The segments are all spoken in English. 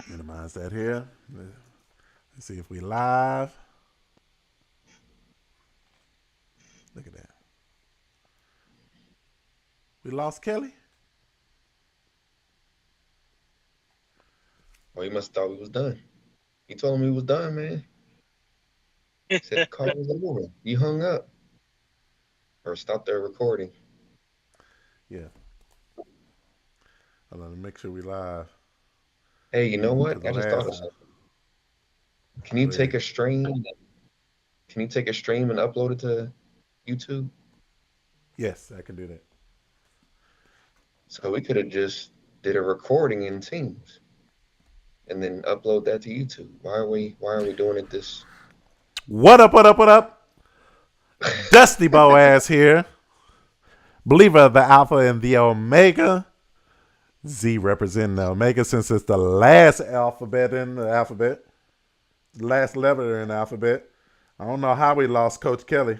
Minimize that here. Let's see if we live. Look at that. We lost Kelly. Oh, he must have thought we was done. He told him he was done, man. Said the call was over. You hung up or stopped their recording. Yeah. Hold on, let me make sure we live. Hey, you know what? Cause the I just thought last of time. something. Can you Go take ahead. a stream? Can you take a stream and upload it to YouTube? Yes, I can do that. So we could have just did a recording in Teams and then upload that to YouTube. Why are we doing it this? What up? What up? What up? Dusty Boaz here, believer of the Alpha and the Omega. Z representing the Omega since it's the last alphabet in the alphabet, last letter in the alphabet. I don't know how we lost Coach Kelly,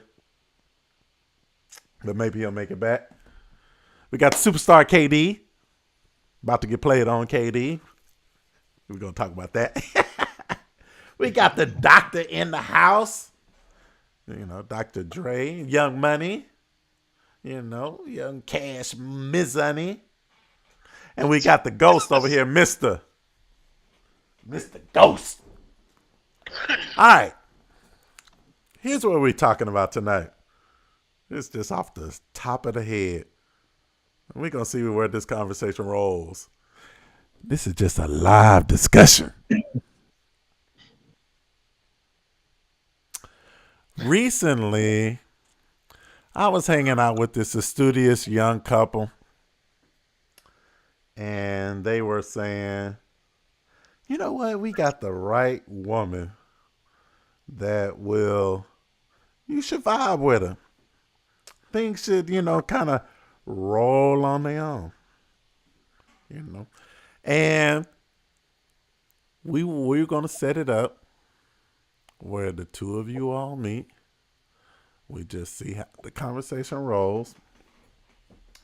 but maybe he'll make it back. We got superstar KD about to get played on KD. We're gonna talk about that. We got the doctor in the house. Dr. Dre, Young Money. Young Cash Mizunny. And we got the ghost over here, Mr. Ghost. All right. Here's what we're talking about tonight. It's just off the top of the head. We're going to see where this conversation rolls. This is just a live discussion. Recently, I was hanging out with this studious young couple, and they were saying, you know what? We got the right woman that will, you should vibe with her. Things should, kind of roll on their own, you know. And we're going to set it up where the two of you all meet. We just see how the conversation rolls.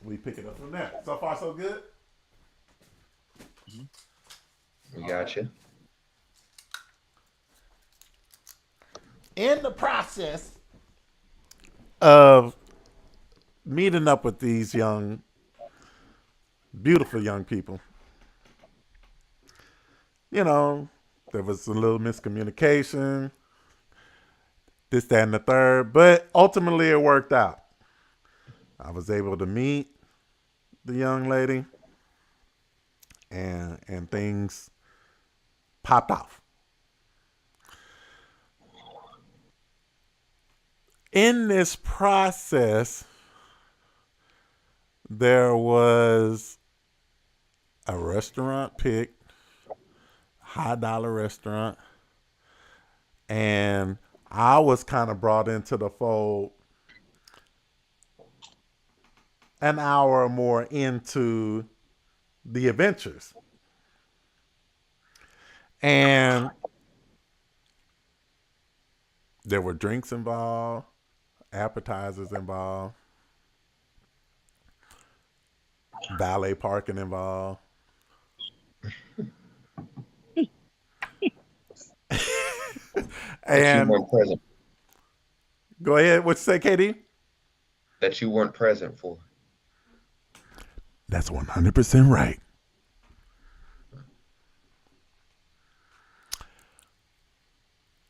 We pick it up from there. So far, so good? We All right. got you. In the process of meeting up with these beautiful young people, you know, there was a little miscommunication, this, that, and the third, but ultimately it worked out. I was able to meet the young lady, and things popped off. In this process, there was a restaurant picked, high dollar restaurant, and I was kind of brought into the fold an hour or more into the adventures. And there were drinks involved, appetizers involved, valet parking involved. That you And weren't present. go ahead, what you say, Katie? That you weren't present for. That's 100% right.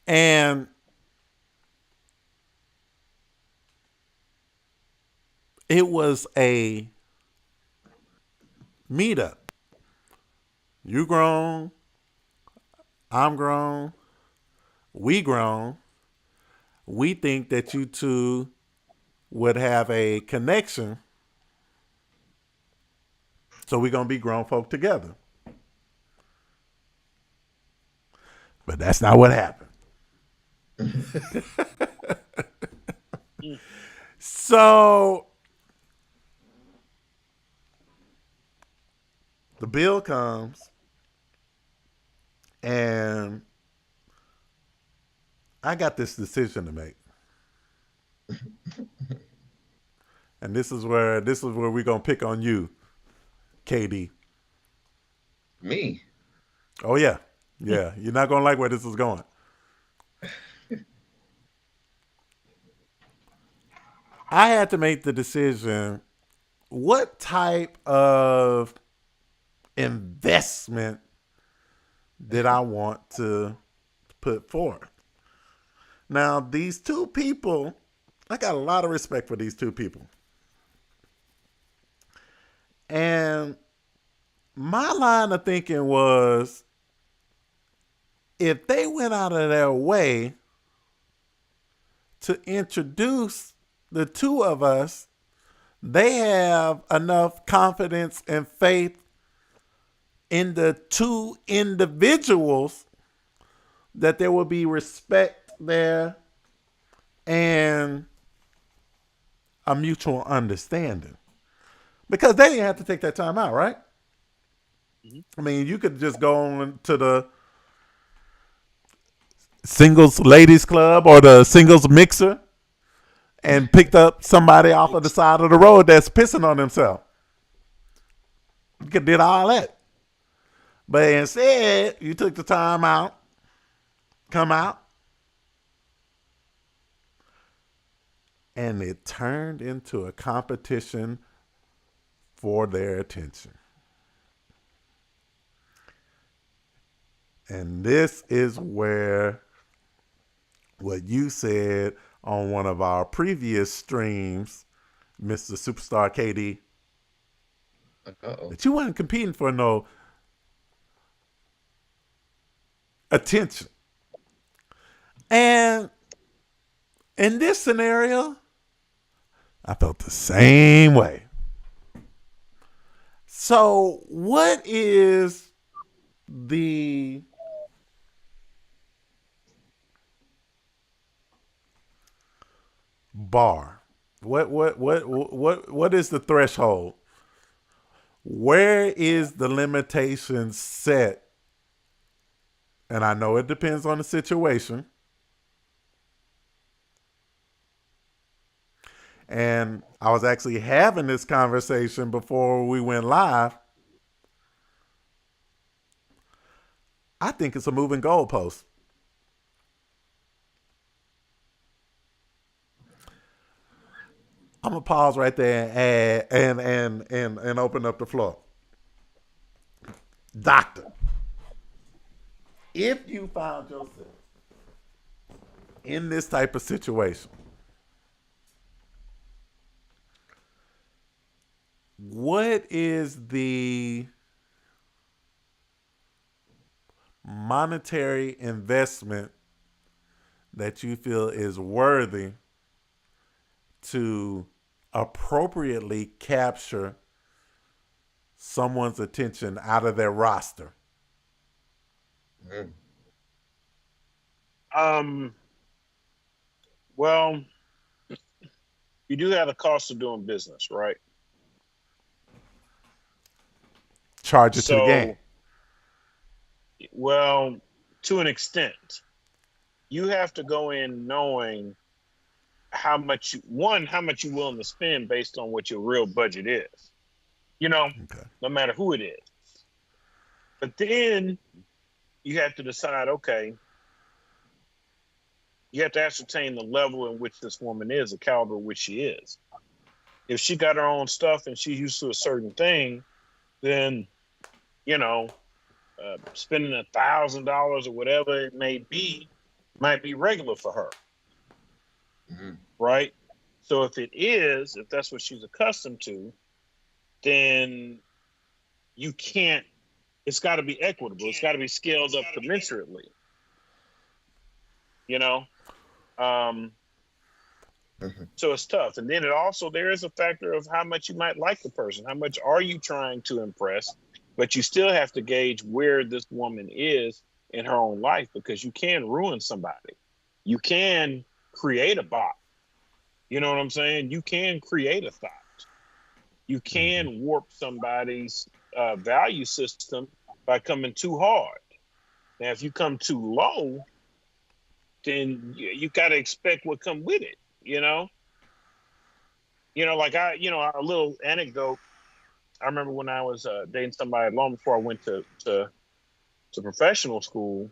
And it was a meetup. You grown, I'm grown, we grown. We think that you two would have a connection, so we're gonna be grown folk together. But that's not what happened. So the bill comes, and I got this decision to make. And this is where we're gonna pick on you, KD. Me? Oh yeah, yeah. You're not gonna like where this is going. I had to make the decision. What type of investment did I want to put forth? Now, these two people, I got a lot of respect for these two people. And my line of thinking was if they went out of their way to introduce the two of us, they have enough confidence and faith in the two individuals that there will be respect there and a mutual understanding. Because they didn't have to take that time out, right? Mhm. I mean, you could just go on to the singles ladies club or the singles mixer and picked up somebody off of the side of the road that's pissing on themselves. You could did all that. But instead, you took the time out, come out, and it turned into a competition for their attention. And this is where what you said on one of our previous streams, Mr. Superstar KD, Uh-oh. that you weren't competing for no attention. And in this scenario, I felt the same way. So, what is the bar? What is the threshold? Where is the limitation set? And I know it depends on the situation. And I was actually having this conversation before we went live. I think it's a moving goalpost. I'm gonna pause right there and open up the floor. Doctor, if you found yourself in this type of situation, what is the monetary investment that you feel is worthy to appropriately capture someone's attention out of their roster? Mm. Um, well, you do have the cost of doing business, right? Charge it to the game. So, well, to an extent, you have to go in knowing how much you're willing to spend based on what your real budget is. You know, Okay. no matter who it is. But then you have to decide, okay, you have to ascertain the level in which this woman is, the caliber in which she is. If she got her own stuff and she's used to a certain thing, then you know, spending $1,000 or whatever it may be might be regular for her, Mm. right? So if that's what she's accustomed to, then you can't. It's got to be equitable. It's got to be scaled up commensurately. You know, um, Mhm. so it's tough. And then there is a factor of how much you might like the person. How much are you trying to impress? But you still have to gauge where this woman is in her own life because you can ruin somebody. You can create a bot. You know what I'm saying? You can create a thought. You Mm-hmm. can warp somebody's value system by coming too hard. Now, if you come too low, then you got to expect what come with it. You know, like a little anecdote. I remember when I was dating somebody long before I went to to professional school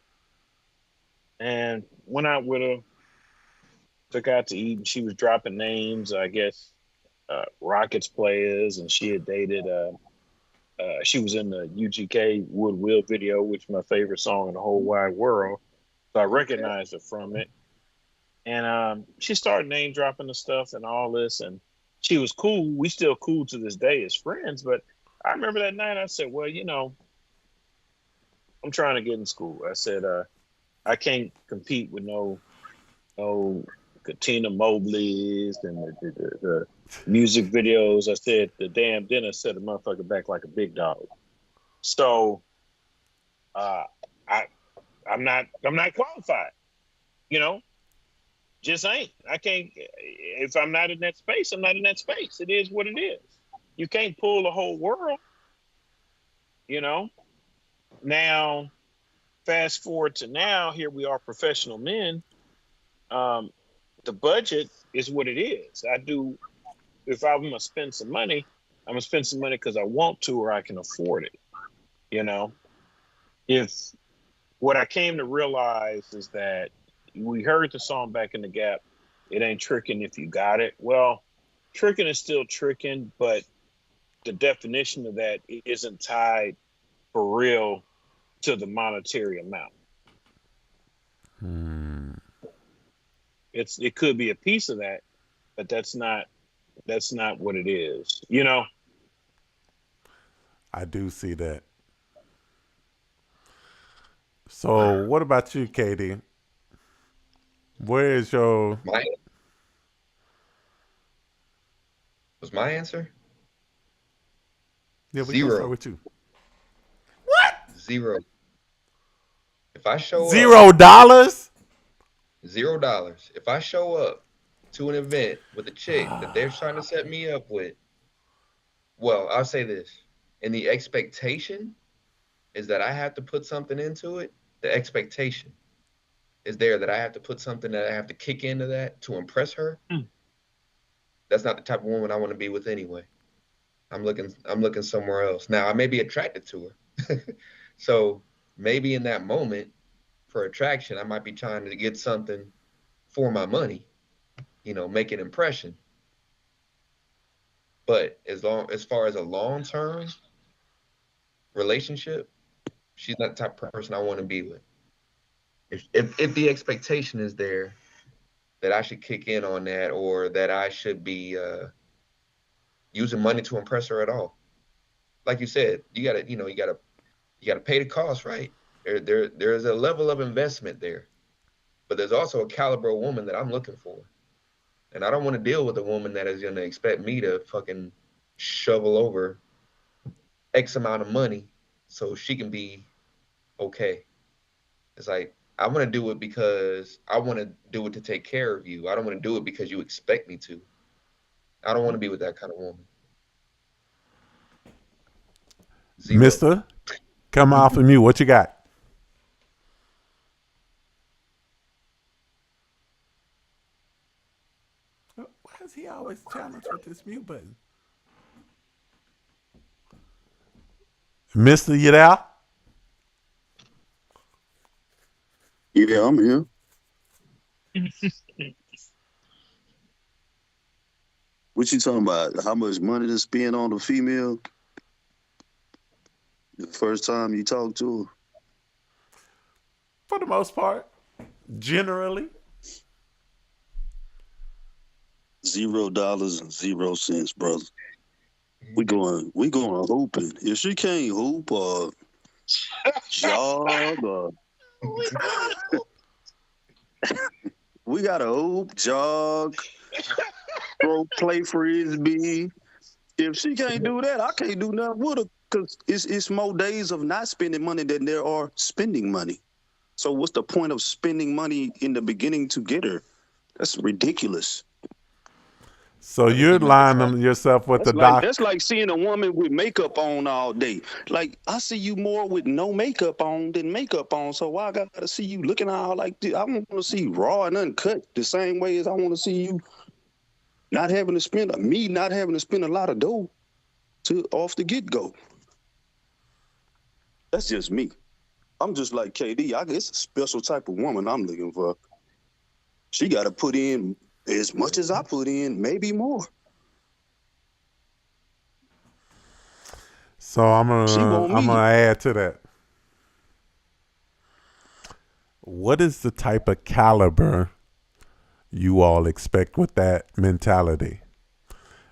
and went out with her, took out to eat, and she was dropping names, I guess, Rockets players, and she had dated. She was in the UGK Wood Will video, which is my favorite song in the whole wide world. So I recognized her from it. And she started name dropping the stuff and all this, and she was cool. We still cool to this day as friends. But I remember that night I said, well, I'm trying to get in school. I said, I can't compete with no Katina Mobley's and the music videos. I said the damn dinner set a motherfucker back like a big dog. So I'm not qualified, just ain't. I can't. If I'm not in that space, I'm not in that space. It is what it is. You can't pull the whole world, Now, fast forward to now, here we are, professional men. The budget is what it is. If I'm gonna spend some money, I'm gonna spend some money because I want to or I can afford it. If what I came to realize is that we heard the song Back in the Gap, it ain't tricking if you got it. Well, tricking is still tricking, but the definition of that isn't tied for real to the monetary amount. It could be a piece of that, but that's not what it is. I do see that. So, what about you, Katie? Where is your Was my answer? Yeah, we gonna start Zero. with you. Zero. If I show up, $0? $0. If I show up to an event with a chick that they're trying to set me up with, well, I'll say this. And the expectation is that I have to put something into it. The expectation is there that I have to put something, that I have to kick into that to impress her. That's not the type of woman I want to be with anyway. I'm looking somewhere else. Now, I may be attracted to her. So maybe in that moment for attraction, I might be trying to get something for my money, make an impression. But as far as a long-term relationship, she's not the type of person I want to be with. If the expectation is there that I should kick in on that, or that I should be using money to impress her at all, like you said, you gotta pay the cost, right? There's a level of investment there, but there's also a caliber of woman that I'm looking for, and I don't want to deal with a woman that is gonna expect me to fucking shovel over X amount of money so she can be okay. It's like, I want to do it because I want to do it to take care of you. I don't want to do it because you expect me to. I don't want to be with that kind of woman. Zero. Mister, come off of mute. What you got? Why is he always challenged with this mute button? Mister, you there? Yeah, I'm here. What you talking about? How much money to spend on a female the first time you talk to her? For the most part, generally. $0 and 0 cents, brother. We going hooping. If she can't hoop or jog or we gotta hoop, jog, play frisbee. If she can't do that, I can't do nothing with her, because it's more days of not spending money than there are spending money. So what's the point of spending money in the beginning to get her? That's ridiculous. So you're lining yourself with the doctor. That's like seeing a woman with makeup on all day. Like, I see you more with no makeup on than makeup on. So why I gotta see you looking all like this? I want to see raw and uncut the same way as I want to see you not having to spend a lot of dough off the get-go. That's just me. I'm just like KD. It's a special type of woman I'm looking for. She got to put in as much as I put in, maybe more. So I'm She gonna want I'm gonna me. add to that. What is the type of caliber you all expect with that mentality?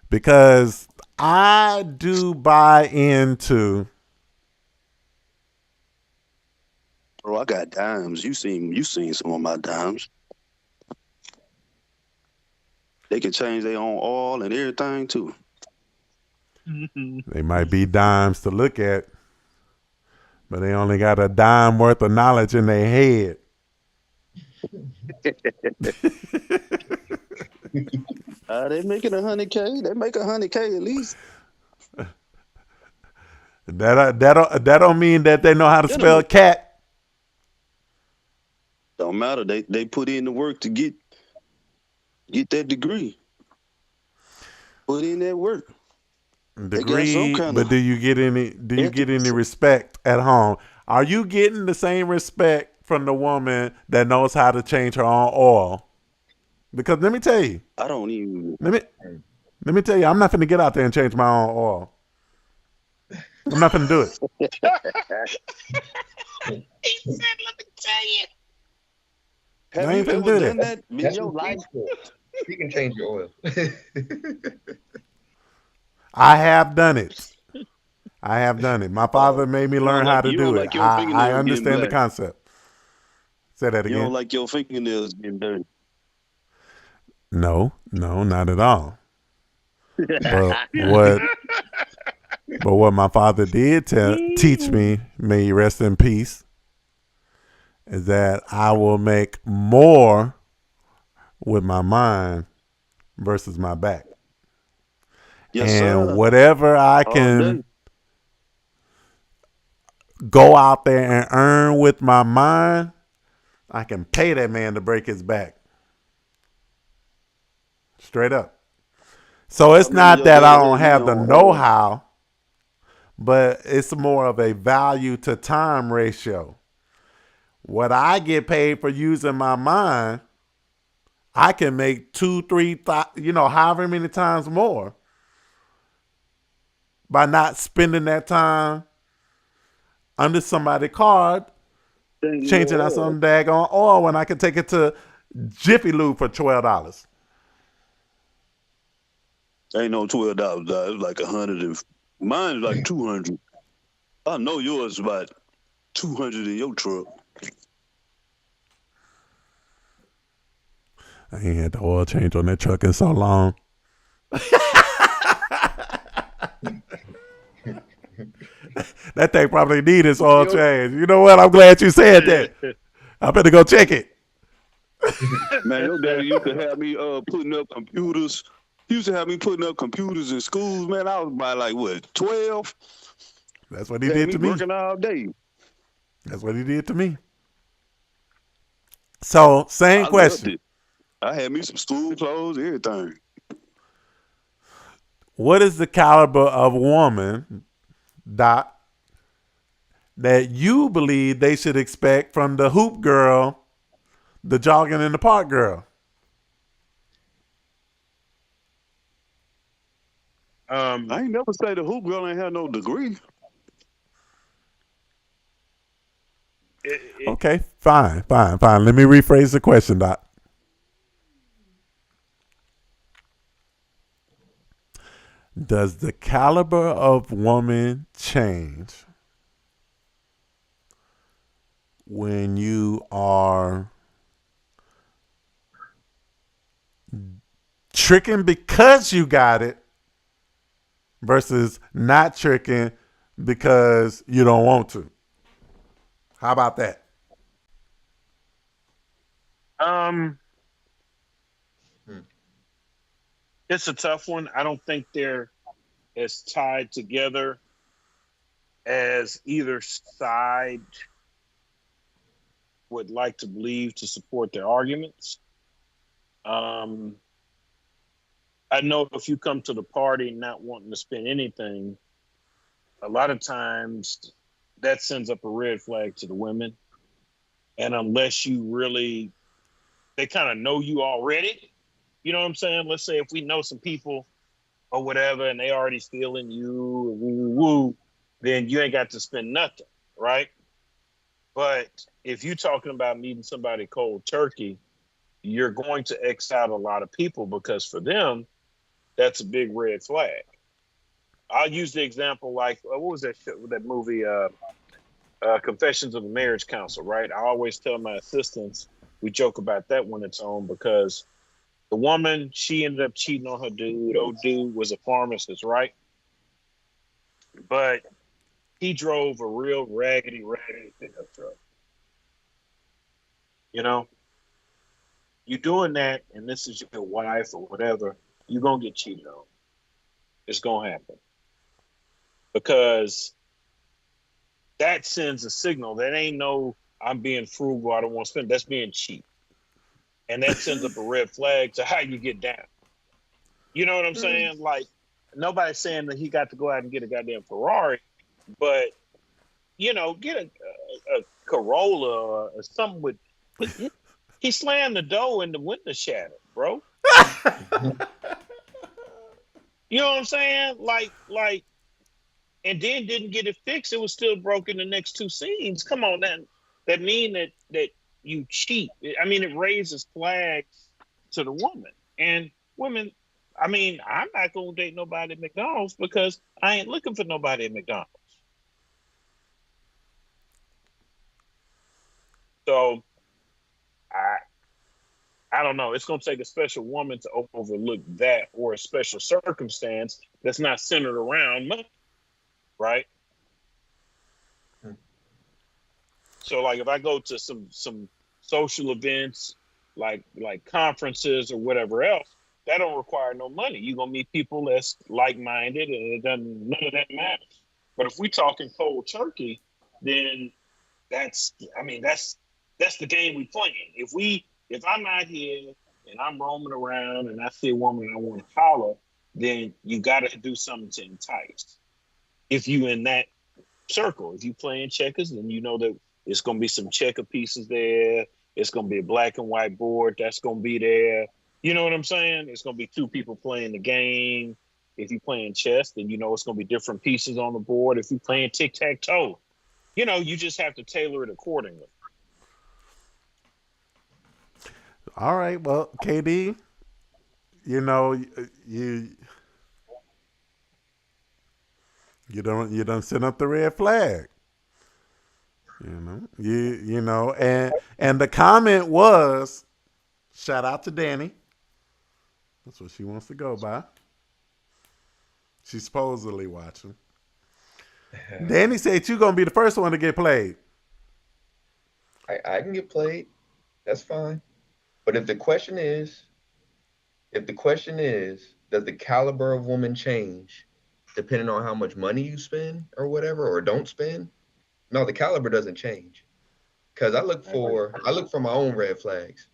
Because I do buy into. Bro, I got dimes. You seen some of my dimes. They can change their own oil and everything too. They might be dimes to look at, but they only got a dime worth of knowledge in their head. They making 100K. They make 100K at least. That don't mean that they know how to They don't spell make. cat. Don't matter. They put in the work to get that degree. Put in that work. They got some Degree, kind but of do you get any ethics. respect at home? Are you getting the same respect from the woman that knows how to change her own oil? Because let me tell you, I don't even. let me let me tell you, I'm not finna get out there and change my own oil. I'm not finna do it. He said, "Let me tell you." Have I you ain't finna ever do done that. that in That's your what life? she's for. She can change your oil. I have done it. I have done it. My father made me You don't learn how like to you don't do it. like your I fingernails getting understand the black. concept. Say that You don't again. like your fingernails getting dirty. No, not at all. But what my father did teach me, may he rest in peace, is that I will make more with my mind versus my back. Yes, And sir. whatever I All can day. go out there and earn with my mind, I can pay that man to break his back. Straight up. So I it's remember not your that I daddy don't had me have the on. know how, but it's more of a value to time ratio. What I get paid for using my mind, I can make two, three, however many times more by not spending that time under somebody's card Changing your changing out oil. some daggone oil when I can take it to Jiffy Lube for $12. Ain't no $12. It's like 100 and mine is like 200. I know yours is about 200 in your truck. I ain't had the oil change on that truck in so long. That thing probably need its oil change. You know what? I'm glad you said that. I better go check it. Man, your daddy used to have me putting up computers. He used to have me putting up computers in schools. Man, I was about like what 12. That's what he Had did me to me. working all day. That's what he did to me. So, same I loved question. it. I had me some school clothes, everything. What is the caliber of woman, Doc, that you believe they should expect from the hoop girl, the jogging in the park girl? I ain't never say the hoop girl ain't had no degree. it, Okay, fine. Let me rephrase the question, Doc. Does the caliber of woman change when you are tricking because you got it versus not tricking because you don't want to? How about that? um, Hmm. it's a tough one. I don't think they're as tied together as either side would like to believe to support their arguments. Um, I know if you come to the party not wanting to spend anything, a lot of times that sends up a red flag to the women. And unless you really, they kind of know you already. You know what I'm saying? Let's say if we know some people or whatever, and they already feeling you, woo, woo, woo, then you ain't got to spend nothing, right? But if you're talking about meeting somebody cold turkey, you're going to X out a lot of people because for them, that's a big red flag. I'll use the example like what was that shit, that movie, Confessions of a Marriage Counsel, right? I always tell my assistants we joke about that when it's on because the woman she ended up cheating on her dude. Old dude was a pharmacist, right? But he drove a real raggedy pickup truck. You know, you doing that, and this is your wife or whatever, you're gonna get cheated on. It's gonna happen because that sends a signal. That ain't no I'm being frugal, I don't want to spend. That's being cheap. And that sends up a red flag to how you get down. You know what I'm saying? Like nobody's saying that he got to go out and get a goddamn Ferrari, but get a Corolla or something with. He slammed the door and the window shattered, bro. You know what I'm saying? And then didn't get it fixed. It was still broken the next two scenes. Come on, that mean that you cheat. I mean, it raises flags to the woman and women. I mean, I'm not gonna date nobody at McDonald's because I ain't looking for nobody at McDonald's. So I I don't know. It's gonna take a special woman to overlook that or a special circumstance that's not centered around money, right? So like if I go to some social events like conferences or whatever else, that don't require no money. You're gonna meet people that's like minded and it doesn't none of that matters. But if we talking cold turkey, then that's I mean that's the game we playing. If I'm out here and I'm roaming around and I see a woman and I want to holler, then you gotta do something to entice. If you in that circle. If you playing checkers, then you know that it's gonna be some checker pieces there. It's gonna be a black and white board that's gonna be there. You know what I'm saying? It's gonna be two people playing the game. If you're playing chess, then you know it's gonna be different pieces on the board. If you're playing tic tac toe, you just have to tailor it accordingly. All right. Well, KD, you know you you don't send up the red flag. And the comment was shout out to Danny. That's what she wants to go by. She's supposedly watching. Danny said you're gonna be the first one to get played. I can get played. That's fine. But if the question is, does the caliber of woman change depending on how much money you spend or whatever, or don't spend? No, the caliber doesn't change. Because I look for my own red flags,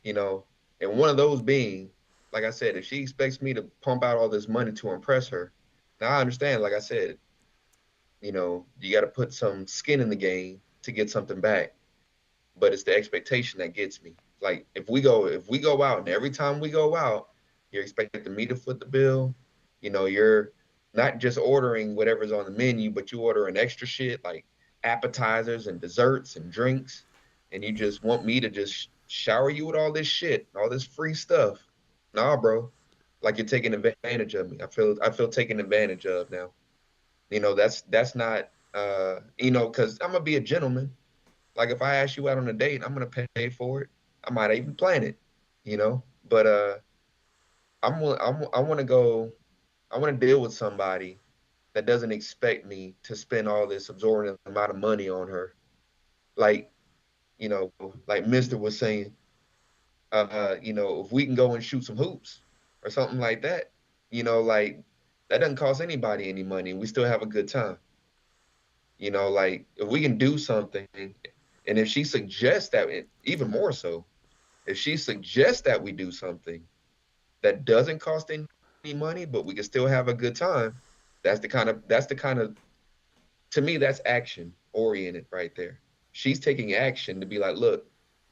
you know, and one of those being, like I said, if she expects me to pump out all this money to impress her, now I understand, like I said, you got to put some skin in the game to get something back. But it's the expectation that gets me. Like if we go out and every time we go out, you're expecting me to foot the bill. You're not just ordering whatever's on the menu, but you order an extra shit like appetizers and desserts and drinks, and you just want me to just shower you with all this shit, all this free stuff. Nah, bro. Like you're taking advantage of me. I feel taken advantage of now. That's not because I'm gonna be a gentleman. Like if I ask you out on a date, I'm gonna pay for it. I might even plan it, But I want to go. I want to deal with somebody that doesn't expect me to spend all this absorbent amount of money on her. Like you know, like Mister was saying, if we can go and shoot some hoops or something like that, like that doesn't cost anybody any money, and we still have a good time. Like if we can do something, and if she suggests that, even more so, if she suggests that we do something that doesn't cost any money, but we can still have a good time, that's the kind of to me, that's action oriented right there. She's taking action to be like, look,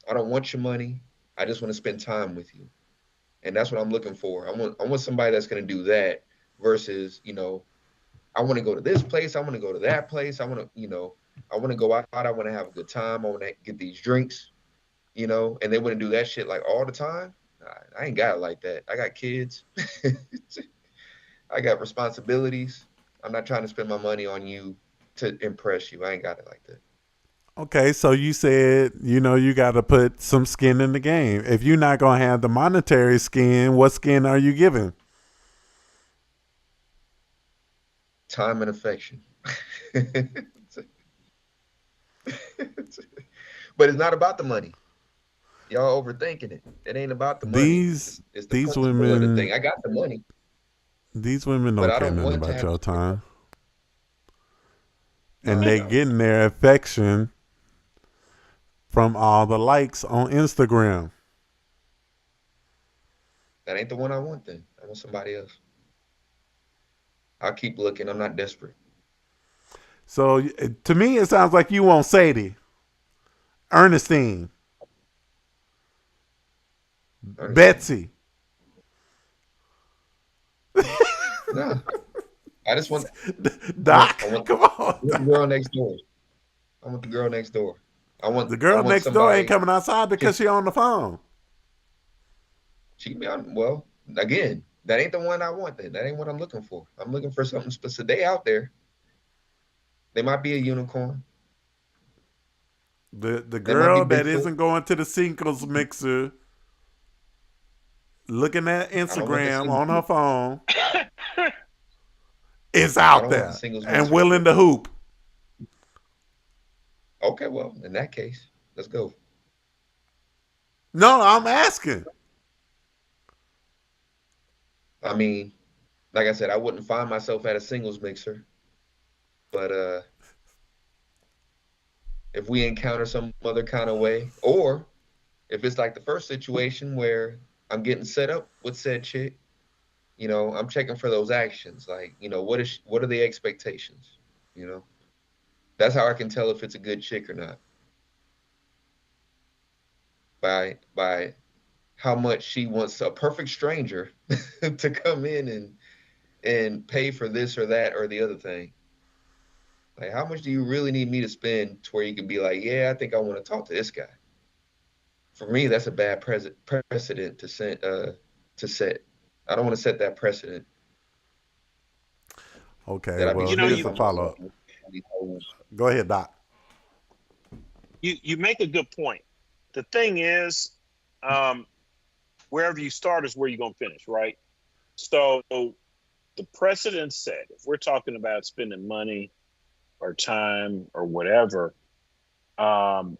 I don't want your money. I just want to spend time with you. And that's what I'm looking for. I want somebody that's going to do that versus, I want to go to this place. I want to go to that place. I want to go out. I want to have a good time. I want to get these drinks, and they wouldn't do that shit like all the time. Nah, I ain't got it like that. I got kids. I got responsibilities. I'm not trying to spend my money on you to impress you. I ain't got it like that. Okay, so you said, you got to put some skin in the game. If you're not going to have the monetary skin, what skin are you giving? Time and affection. But it's not about the money. Y'all overthinking it. It ain't about the money. It's the These principle of the thing. women, I got the money, these women but don't I care don't nothing want to about have. your time. No, And they they don't. getting their affection from all the likes on Instagram. That ain't the one I want. Then I want somebody else. I'll keep looking. I'm not desperate. So to me, it sounds like you want Sadie, Ernestine, Ernestine. Betsy. No, I just want. Doc, I want come on. the girl next door. I want the girl next door. I want. The I girl want next door ain't somebody. coming outside because she on the phone. She can be on. Well, again, that ain't the one I want. Then that ain't what I'm looking for. I'm looking for something specific. They out there. They might be a unicorn. The They might be girl that Bigfoot. isn't going to the singles mixer, looking at I don't want the Instagram singles. on her phone, is I out don't want the there singles and mixer. willing to hoop. Okay, well, in that case, let's go. No, I'm asking. I mean, like I said, I wouldn't find myself at a singles mixer, but if we encounter some other kind of way, or if it's like the first situation where I'm getting set up with said chick, I'm checking for those actions. Like, what are the expectations? You know, that's how I can tell if it's a good chick or not by how much she wants a perfect stranger to come in and pay for this or that or the other thing. Like, how much do you really need me to spend to where you can be like, yeah, I think I want to talk to this guy? For me, that's a bad precedent to set. I don't want to set that precedent Okay, that I be well, You know, spending here's you a my follow money up. on these hoes. Go ahead, Doc. you make a good point. The thing is, um, wherever you start is where you're gonna finish, right? So the precedent set, if we're talking about spending money or time or whatever, um,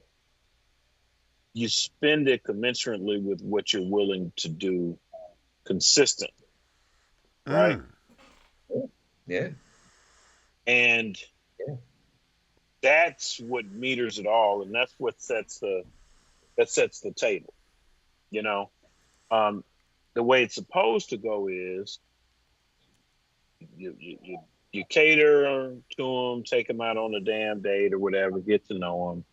you spend it commensurately with what you're willing to do consistently, right? Mm. Yeah, And yeah. that's what meters it all, and that's what sets the table. You know, um, the way it's supposed to go is you cater to them, take them out on a damn date or whatever, get to know them.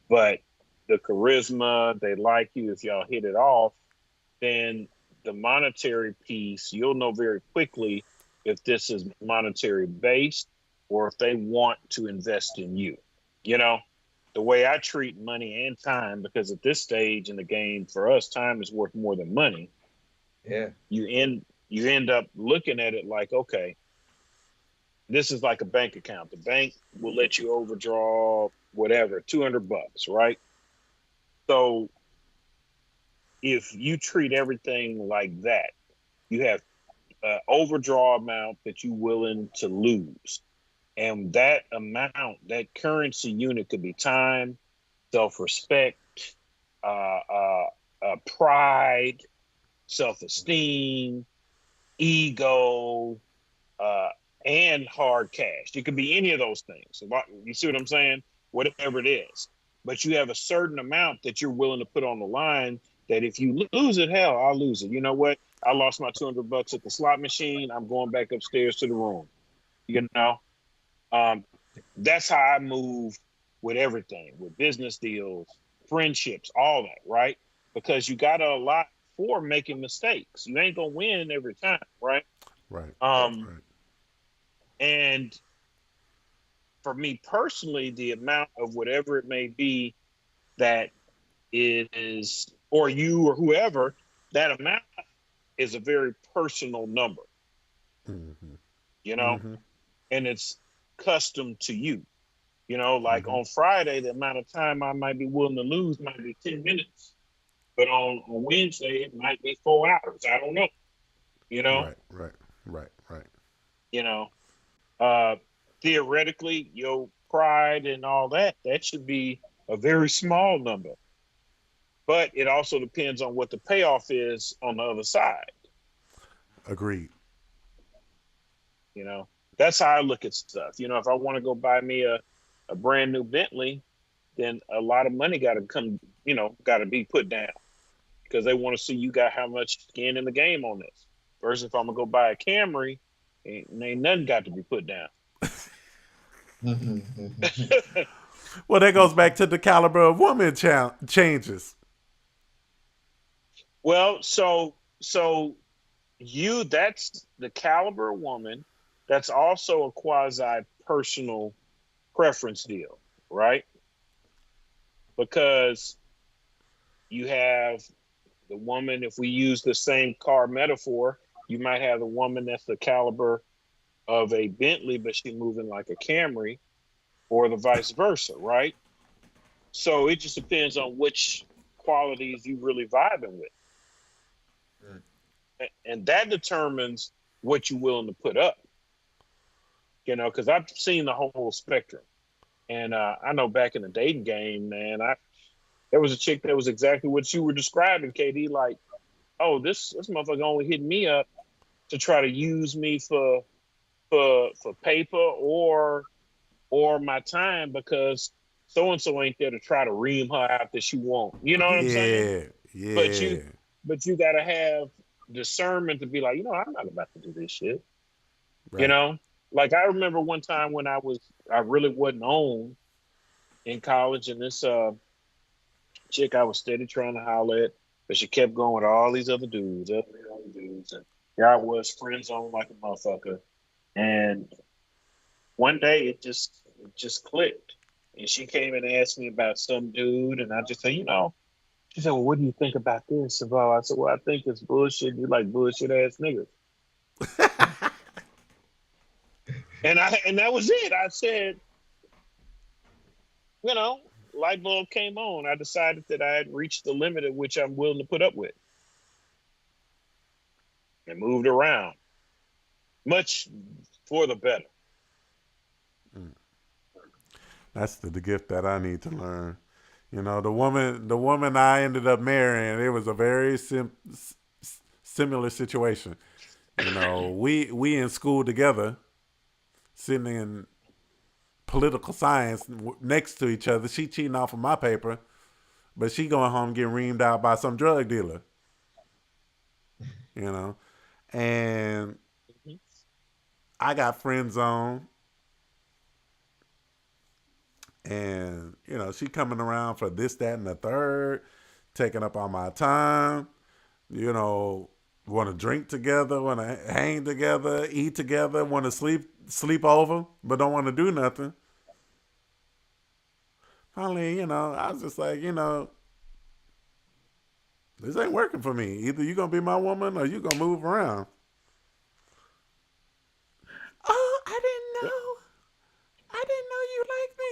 But the charisma, they like you. If y'all hit it off, then the monetary piece, you'll know very quickly if this is monetary based or if they want to invest in you. You know, the way I treat money and time, because at this stage in the game, for us, time is worth more than money. Yeah, You end up looking at it like, okay, this is like a bank account. The bank will let you overdraw whatever, $200, right? So if you treat everything like that, you have an overdraw amount that you're willing to lose. And that amount, that currency unit could be time, self-respect, pride, self-esteem, ego, uh, and hard cash. It could be any of those things. You see what I'm saying? Whatever it is. But you have a certain amount that you're willing to put on the line that if you lose it, hell, I'll lose it. You know what? I lost my $200 at the slot machine. I'm going back upstairs to the room. You know? Um, That's how I move with everything, with business deals, friendships, all that, right? Because you got to allow for making mistakes. You ain't gonna win every time, right? Right. Um, Right. and for me personally, the amount of whatever it may be that is, or you or whoever, that amount is a very personal number, Mm-hmm. you know, Mm-hmm. and it's custom to you. You know, like Mm-hmm. on Friday, the amount of time I might be willing to lose might be 10 minutes. But on Wednesday, it might be 4 hours. I don't know. You know, Right. Right. Right. Right. you know, uh, theoretically, your pride and all that, that should be a very small number. But it also depends on what the payoff is on the other side. Agreed. You know, that's how I look at stuff. You know, if I want to go buy me a brand new Bentley, then a lot of money got to come, got to be put down because they want to see you got how much skin in the game on this. Versus if I'm gonna go buy a Camry, ain't nothing got to be put down. Well, that goes back to the caliber of woman changes. Well, so that's the caliber of woman. That's also a quasi personal preference deal, right? Because you have the woman, if we use the same car metaphor, you might have the woman that's the caliber of a Bentley, but she's moving like a Camry, or the vice versa, right? So it just depends on which qualities you really vibing with. And that determines what you're willing to put up, because I've seen the whole spectrum. And I know back in the dating game, man, there was a chick that was exactly what you were describing, KD. Like, oh, this motherfucker only hit me up to try to use me for paper or my time because so and so ain't there to try to ream her out that she won't. You know what I'm saying? Yeah. But Yeah. you gotta have discernment to be like, I'm not about to do this shit. You Right. know? Like I remember one time when I really wasn't on in college and this chick I was steady trying to holler at, but she kept going with all these other dudes, and here I was friend zone like a motherfucker. And one day it just clicked. And she came and asked me about some dude, and I just said, she said, well, what do you think about this? And I said, well, I think it's bullshit. You like bullshit ass niggas. And that was it. I said, you know, light bulb came on. I decided that I had reached the limit at which I'm willing to put up with and moved around. Much for the better. That's the gift that I need to learn. The woman I ended up marrying, it was a very similar situation. We in school together, sitting in political science next to each other. She cheating off of my paper, but she going home getting reamed out by some drug dealer. You know, and Mhm. I got friend zone, and she coming around for this, that, and the third, taking up all my time. Want to drink together, want to hang together, eat together, want to sleep over, but don't want to do nothing. Finally, I was just like, this ain't working for me. Either you gonna be my woman or you gonna move around. Oh, I didn't Yep. know. I didn't know you liked me.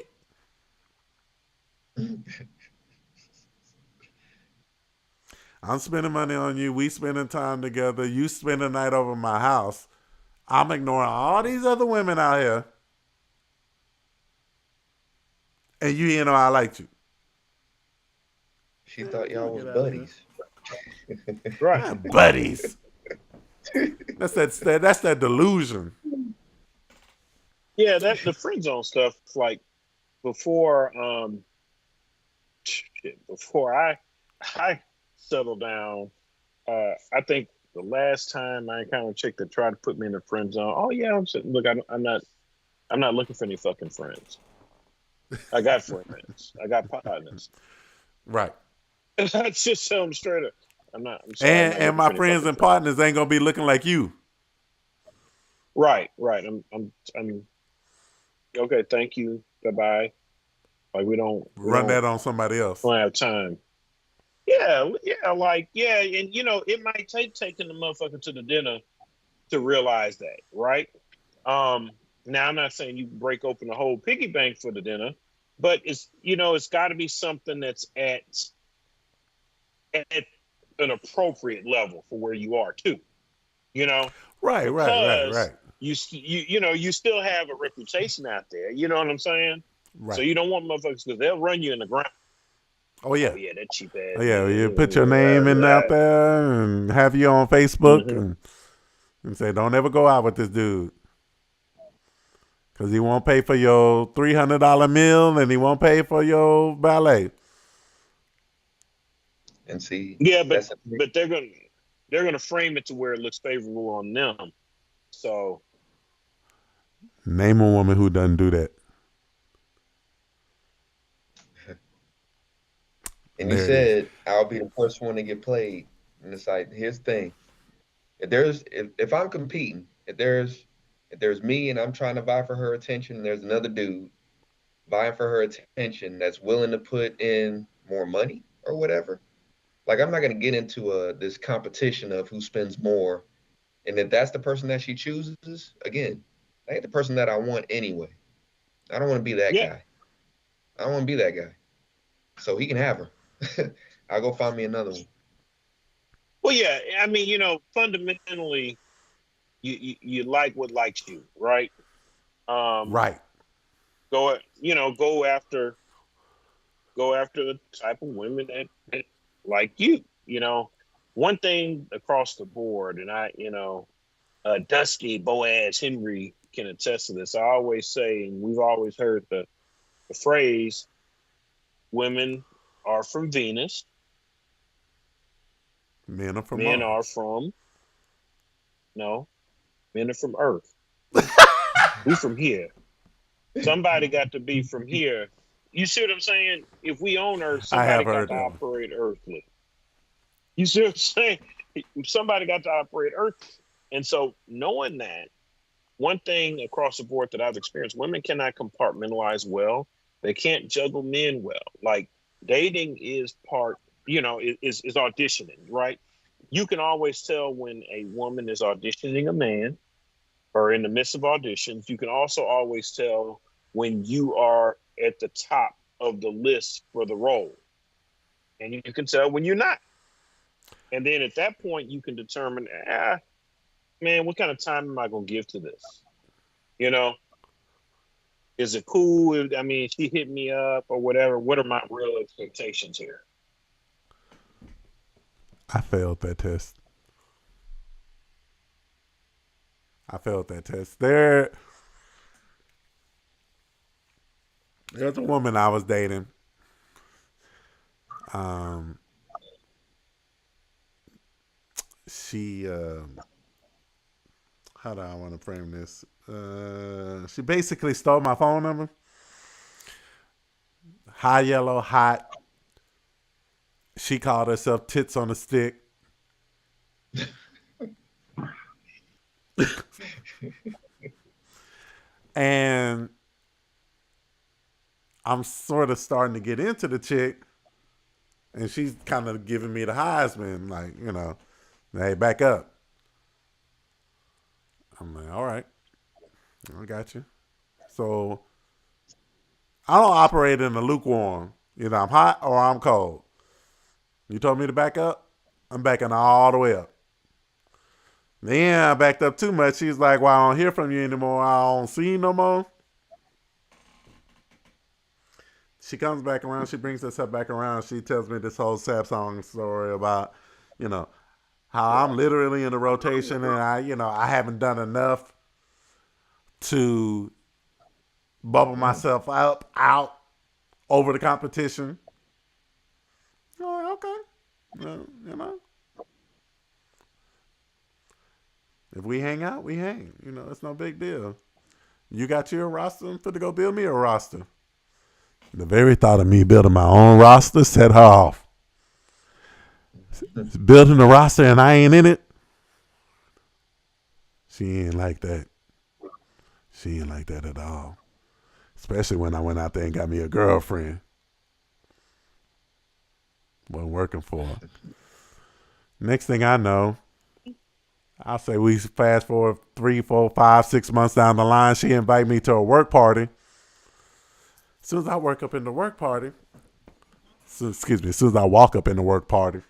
I'm spending money on you. We spending time together. You spend the night over my house. I'm ignoring all these other women out here, and you didn't know I liked you. She thought y'all was Get out of here. buddies. Right. Ah, buddies. That's that delusion. Yeah, that the friend zone stuff, like before before I settled down, I think the last time I encountered a chick that tried to put me in the friend zone. Oh yeah, I'm saying, look, I'm not. I'm not looking for any fucking friends. I got friends. I got partners. Right. That's just tell them straight up. I'm sorry. I'm not And looking for my any friends fucking and friends. partners ain't gonna be looking like you. Right. I'm. Okay. Thank you. Goodbye. Like we Run that on somebody else. don't have time. Yeah. Yeah. Like yeah. And it might take taking the motherfucker to the dinner to realize that. Right. Um. Now I'm not saying you break open the whole piggy bank for the dinner, but it's got to be something that's at an appropriate level for where you are too. You know, Right. because you still have a reputation out there. You know what I'm saying? So Right. you don't want motherfuckers because they'll run you in the ground. Oh yeah. Oh yeah, that cheap ass Oh yeah. You put your name in out nigga. there and have you on Facebook and say, don't ever go out with this dude. Cause he won't pay for your $300 meal and he won't pay for your ballet. And see, Yeah, but that's the thing. but they're gonna frame it to where it looks favorable on them. So Name a woman who doesn't do that. And you There it is. said I'll be the first one to get played. And it's like, here's the thing. If I'm competing, if there's me and I'm trying to vie for her attention, and there's another dude vying for her attention that's willing to put in more money or whatever, like I'm not gonna get into this competition of who spends more. And if that's the person that she chooses, again, that ain't the person that I want anyway. I don't want to be that yeah, guy. I don't want to be that guy. So he can have her. I'll go find me another one. well, yeah. I mean, fundamentally, you like what likes you, right? Um, Right. go after the type of women that like you. One thing across the board, and Dusty Boaz Henry can attest to this. I always say, and we've always heard the phrase, women are from Venus, Men are from men are Mars. from, no, men are from Earth. We from here. Somebody got to be from here. You see what I'm saying? If we own Earth, I somebody have got heard to that one. operate earthly. You see what I'm saying? Somebody got to operate earthly. And so knowing that, one thing across the board that I've experienced, women cannot compartmentalize well. They can't juggle men well. Like dating is part, is auditioning, right? You can always tell when a woman is auditioning a man or in the midst of auditions. You can also always tell when you are at the top of the list for the role. And you can tell when you're not. And then at that point, you can determine, man, what kind of time am I going to give to this? You know, is it cool? I mean, she hit me up or whatever. What are my real expectations here? I failed that test. There's a woman I was dating. Um, she, how do I want to frame this? She basically stole my phone number. High yellow, hot. She called herself Tits on a Stick. And I'm sort of starting to get into the chick. And she's kind of giving me the Heisman, like, hey, back up. I'm like, all right, I got you. So I don't operate in the lukewarm. Either I'm hot or I'm cold. You told me to back up, I'm backing all the way up. Then I backed up too much. She's like, well, I don't hear from you anymore. I don't see you no more. She comes back around. She brings herself back around. She tells me this whole sad song story about, you know, how I'm literally in the rotation and I haven't done enough to bubble myself out over the competition. Oh, okay. Well, if we hang out, we hang. It's no big deal. You got your roster and fit to go build me a roster. The very thought of me building my own roster set her off. Building a roster and I ain't in it. She ain't like that. She ain't like that at all. Especially when I went out there and got me a girlfriend. Wasn't working for her. Next thing I know, I'll say we fast forward 3, 4, 5, 6 months down the line. She invite me to a work party. As soon as I work up in the work party, as soon as I walk up in the work party,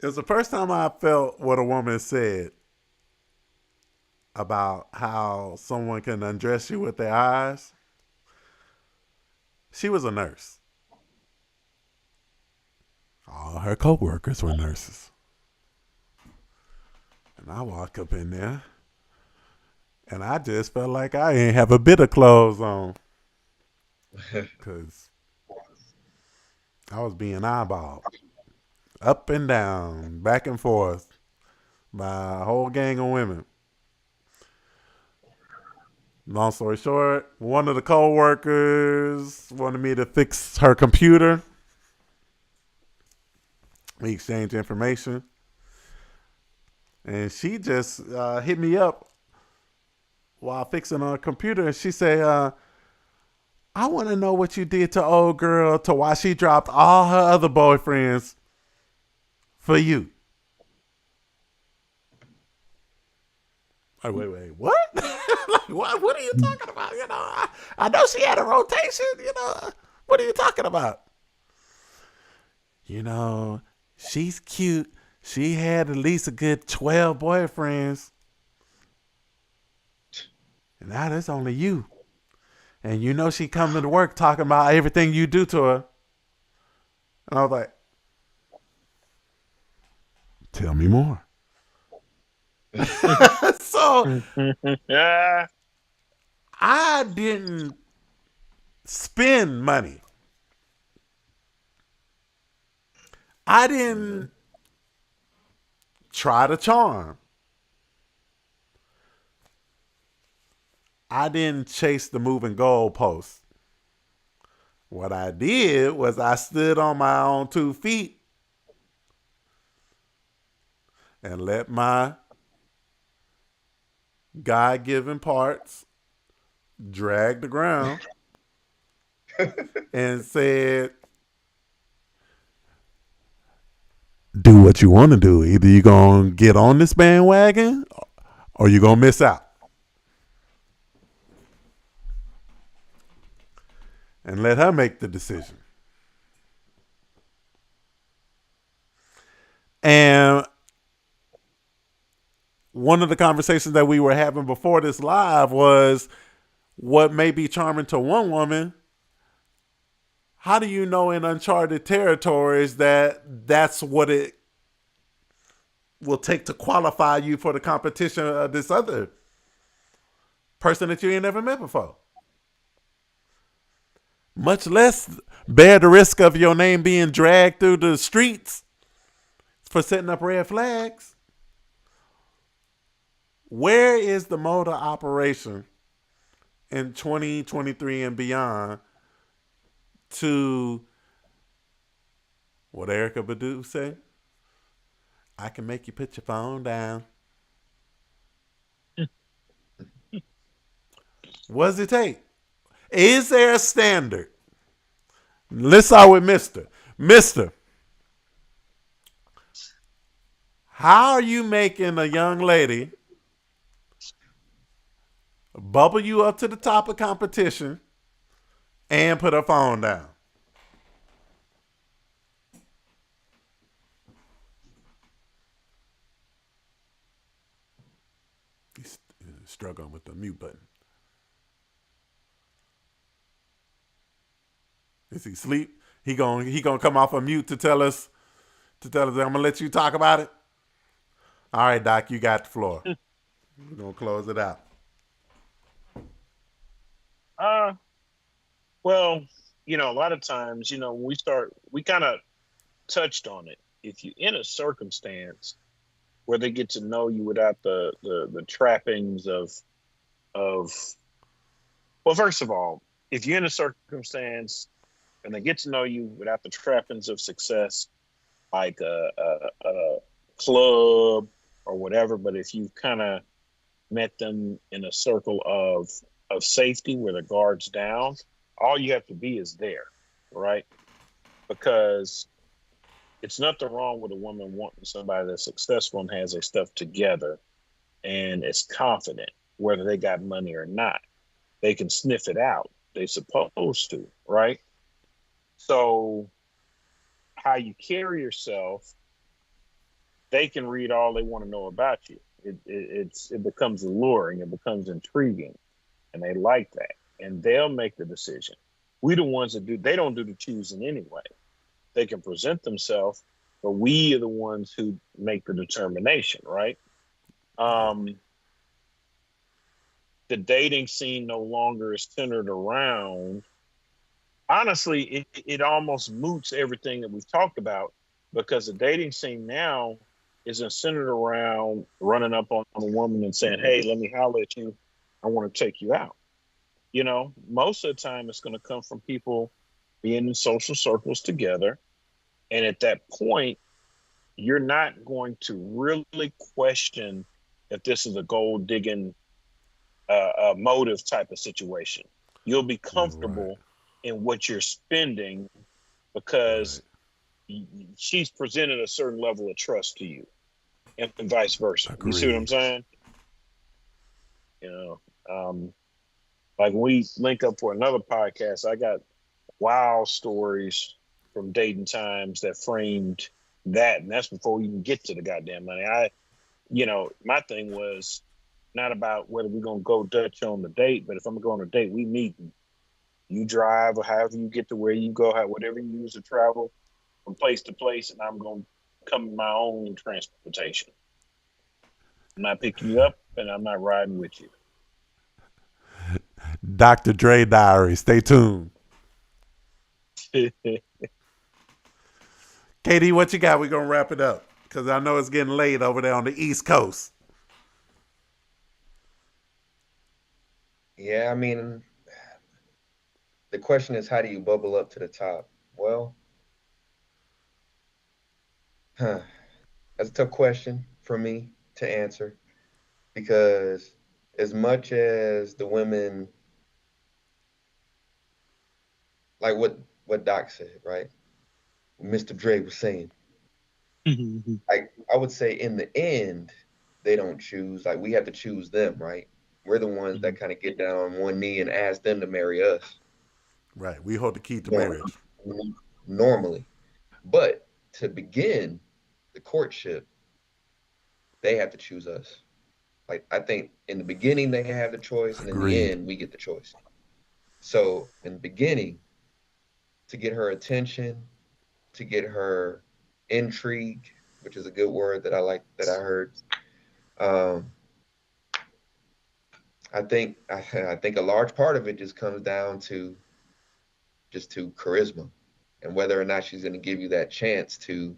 it was the first time I felt what a woman said about how someone can undress you with their eyes. She was a nurse. All her co-workers were nurses. And I walked up in there, and I just felt like I ain't have a bit of clothes on. Because I was being eyeballed. Up and down, back and forth, by a whole gang of women. Long story short, one of the co-workers wanted me to fix her computer. We exchanged information. And she just hit me up while fixing her computer. And she said, I want to know what you did to old girl to why she dropped all her other boyfriends for you. Wait, what? Like, what are you talking about? You know, I know she had a rotation. You know, what are you talking about? You know, she's cute. She had at least a good 12 boyfriends. And now there's only you. And you know she coming to work talking about everything you do to her. And I was like, tell me more. So Yeah. I didn't spend money. I didn't try to charm. I didn't chase the moving goalpost. What I did was I stood on my own 2 feet and let my God-given parts drag the ground and said, do what you want to do. Either you're going to get on this bandwagon or you're going to miss out. And let her make the decision. And one of the conversations that we were having before this live was what may be charming to one woman. How do you know in uncharted territories that that's what it will take to qualify you for the competition of this other person that you ain't never met before? Much less bear the risk of your name being dragged through the streets for setting up red flags. Where is the mode of operation in 2023 and beyond to what Erica Badu said? I can make you put your phone down. What does it take? Is there a standard? Let's start with Mr. Mr. How are you making a young lady bubble you up to the top of competition and put her phone down? He's struggling with the mute button. Is he asleep? He gonna come off a mute to tell us I'm gonna let you talk about it. All right, Doc, you got the floor. We're gonna close it out. Well, a lot of times, when we kind of touched on it. If you're in a circumstance where they get to know you without the trappings of well, first of all, if you're in a circumstance and they get to know you without the trappings of success, like a club or whatever, but if you've kind of met them in a circle of safety where the guard's down, all you have to be is there, right? Because it's nothing wrong with a woman wanting somebody that's successful and has their stuff together and is confident, whether they got money or not. They can sniff it out. They supposed to, right? So how you carry yourself, they can read all they want to know about you. It becomes alluring, it becomes intriguing, and they like that, and they'll make the decision. We the ones that do. They don't do the choosing anyway. They can present themselves, but we are the ones who make the determination, right? Um, the dating scene no longer is centered around. Honestly, it almost moots everything that we've talked about because the dating scene now isn't centered around running up on a woman and saying, "Hey, let me holler at you. I want to take you out." You know, most of the time it's going to come from people being in social circles together. And at that point, you're not going to really question if this is a gold digging motive type of situation. You'll be Right. comfortable in what you're spending Right. because she's presented a certain level of trust to you, and vice versa. You see what I'm Agreed. saying? You know, like when we link up for another podcast, I got wild stories from dating times that framed that, and that's before we even get to the goddamn money. My thing was not about whether we're gonna go Dutch on the date, but if I'm gonna go on a date, we meet. You drive or however you get to where you go, whatever you use to travel from place to place, and I'm gonna come in my own transportation. I'm not picking you up, and I'm not riding with Dr. Dre Diary. Stay tuned. you. KD, what you got? We're going to wrap it up because I know it's getting late over there on the East Coast. Yeah, I mean, the question is, how do you bubble up to the top? Well, that's a tough question for me to answer because as much as the women, like what Doc said, right? Mr. Dre was saying, I would say in the end, they don't choose. Like we have to choose them, right? We're the ones that kind of get down on one knee and ask them to marry us. Right. We hold the key to Normally. marriage. Normally. But to begin the courtship, they have to choose us. Like I think in the beginning they have the choice, and in the Agreed. end we get the choice. So in the beginning, to get her attention, to get her intrigue, which is a good word that I like that I heard. Um, I think a large part of it just comes down to charisma and whether or not she's going to give you that chance to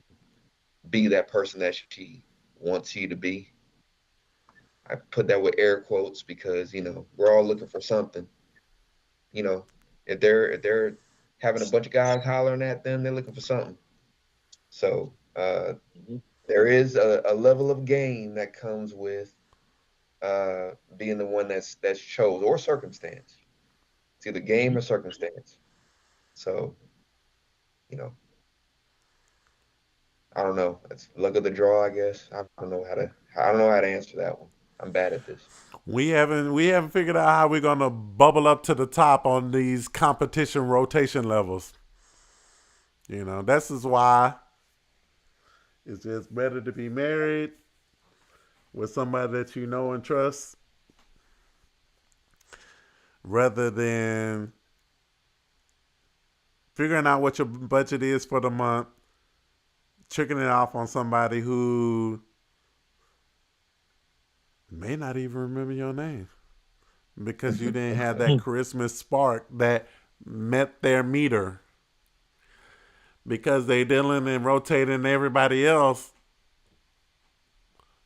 be that person that she wants you to be. I put that with air quotes because we're all looking for something. You know, if they're having a bunch of guys hollering at them, they're looking for something. So there is a level of game that comes with being the one that's chose or circumstance. It's either game or circumstance. So you know, I don't know. It's luck of the draw, I guess. I don't know how to answer that one. I'm bad at this. We haven't figured out how we're gonna bubble up to the top on these competition rotation levels. This is why it's just better to be married with somebody that you know and trust rather than figuring out what your budget is for the month, tricking it off on somebody who may not even remember your name because you didn't have that Christmas spark that met their meter because they dealing and rotating everybody else.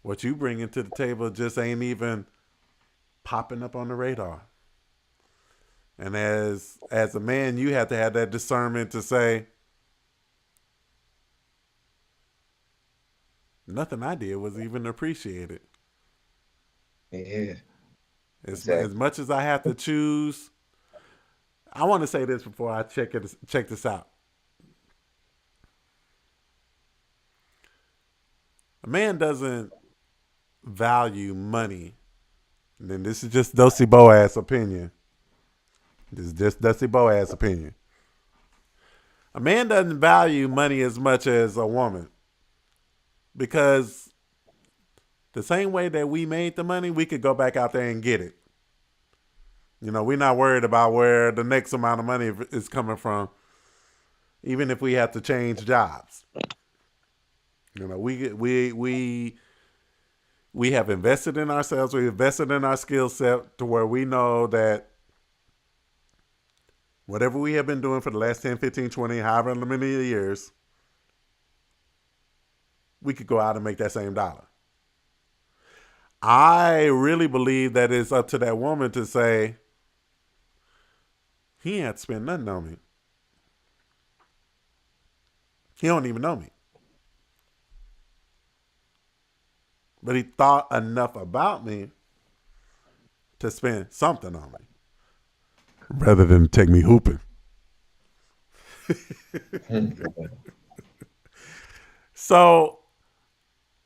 What you bringing to the table just ain't even popping up on the radar. And as a man, you have to have that discernment to say, nothing I did was even appreciated. Yeah, As exactly. much as I have to choose, I want to say this before I check this out. A man doesn't value money. And then this is just Dusty Boaz opinion. This is just Dusty Boaz opinion. A man doesn't value money as much as a woman because the same way that we made the money, we could go back out there and get it. You know, we're not worried about where the next amount of money is coming from, even if we have to change jobs. You know, we have invested in ourselves. We invested in our skill set to where we know that whatever we have been doing for the last 10, 15, 20, however many years, we could go out and make that same dollar. I really believe that it's up to that woman to say, he ain't had to spend nothing on me. He don't even know me. But he thought enough about me to spend something on me. Rather than take me hooping. So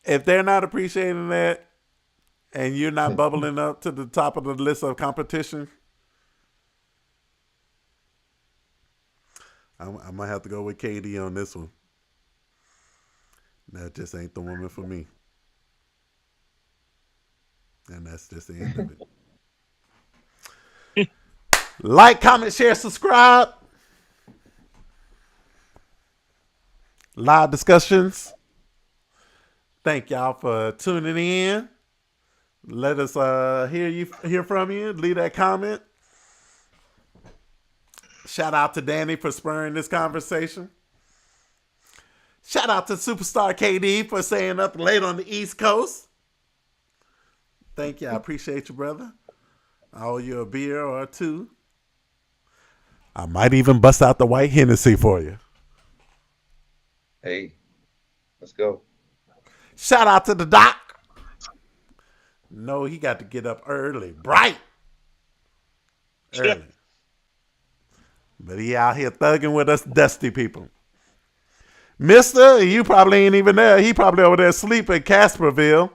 if they're not appreciating that and you're not bubbling up to the top of the list of competition, I might have to go with KD on this one. That just ain't the woman for me. And that's just the end of it. Like, comment, share, subscribe. Live discussions. Thank y'all for tuning in. Let us hear from you. Leave that comment. Shout out to Danny for spurring this conversation. Shout out to Superstar KD for staying up late on the East Coast. Thank you. I appreciate you, brother. I owe you a beer or two. I might even bust out the white Hennessy for you. Hey, let's go. Shout out to the doc. No, he got to get up early, bright. Early. But he out here thugging with us dusty people. Mister, you probably ain't even there. He probably over there asleep at Casperville.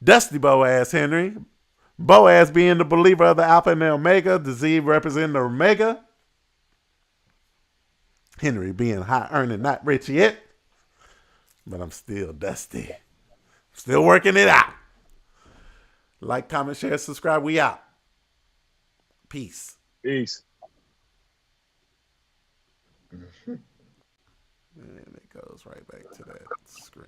Dusty Boaz Henry. Boaz being the believer of the Alpha and the Omega. The Z representing the Omega. Henry being high earning, not rich yet. But I'm still dusty. Still working it out. Like, comment, share, subscribe. We out. Peace. Peace. And it goes right back to that screen.